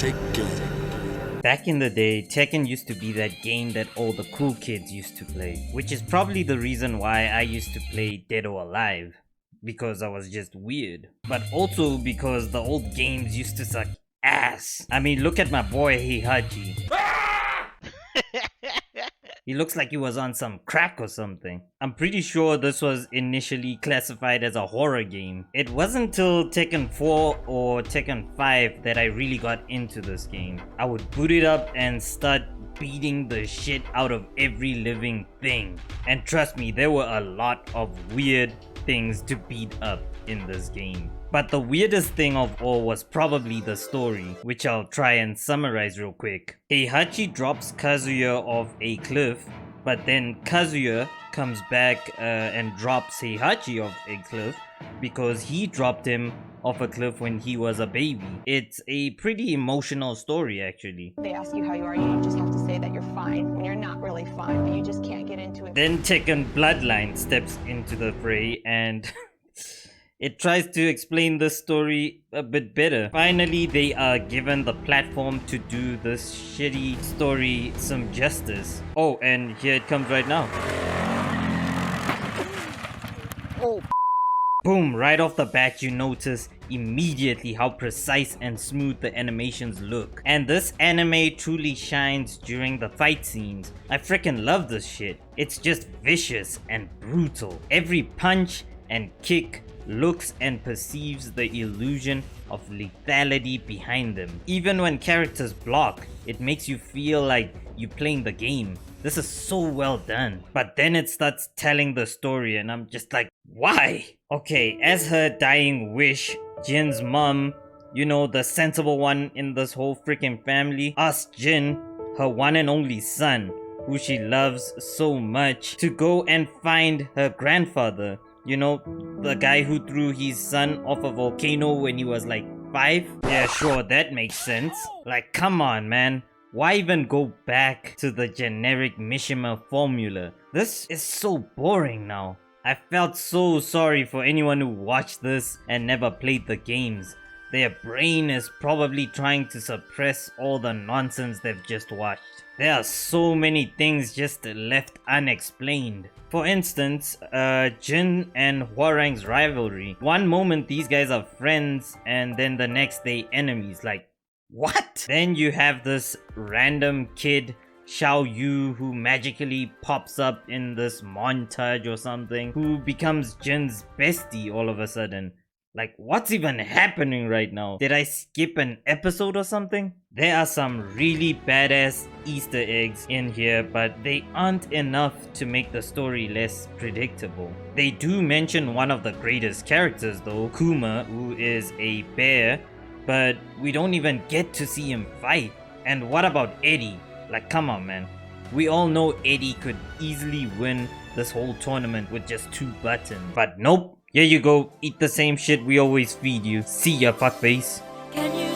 Tekken. Back in the day, Tekken used to be that game that all the cool kids used to play, which is probably the reason why I used to play Dead or Alive, because I was just weird, but also because the old games used to suck ass. I mean, look at my boy Heihachi. He looks like he was on some crack or something. I'm pretty sure this was initially classified as a horror game. It wasn't till Tekken 4 or Tekken 5 that I really got into this game. I would boot it up and start beating the shit out of every living thing. And trust me, there were a lot of weird things to beat up in this game. But the weirdest thing of all was probably the story, which I'll try and summarize real quick. Heihachi drops Kazuya off a cliff, but then Kazuya comes back and drops Heihachi off a cliff because he dropped him off a cliff when he was a baby. It's a pretty emotional story actually. They ask you how you are, you just have to say that you're fine when you're not really fine, but you just can't get into it. Then Tekken Bloodline steps into the fray and it tries to explain the story a bit better. Finally, they are given the platform to do this shitty story some justice. Oh, and here it comes right now. Oh. Boom, right off the bat you notice immediately how precise and smooth the animations look. And this anime truly shines during the fight scenes. I freaking love this shit. It's just vicious and brutal. Every punch and kick looks and perceives the illusion of lethality behind them. Even when characters block, it makes you feel like you're playing the game. This is so well done. But then it starts telling the story and I'm just like, why? Okay, as her dying wish, Jin's mom, you know, the sensible one in this whole freaking family, asks Jin, her one and only son, who she loves so much, to go and find her grandfather. You know, the guy who threw his son off a volcano when he was like 5? Yeah, sure, that makes sense. Like, come on, man. Why even go back to the generic Mishima formula? This is so boring now. I felt so sorry for anyone who watched this and never played the games. Their brain is probably trying to suppress all the nonsense they've just watched. There are so many things just left unexplained. For instance, Jin and Hwoarang's rivalry. One moment these guys are friends and then the next they enemies. Like, what? Then you have this random kid, Xiao Yu, who magically pops up in this montage or something, who becomes Jin's bestie all of a sudden. Like, what's even happening right now? Did I skip an episode or something? There are some really badass Easter eggs in here, but they aren't enough to make the story less predictable. They do mention one of the greatest characters though, Kuma, who is a bear, but we don't even get to see him fight. And what about Eddie? Like, come on, man. We all know Eddie could easily win this whole tournament with just 2 buttons, but nope. Here you go, eat the same shit we always feed you. See ya, fuckface. Can you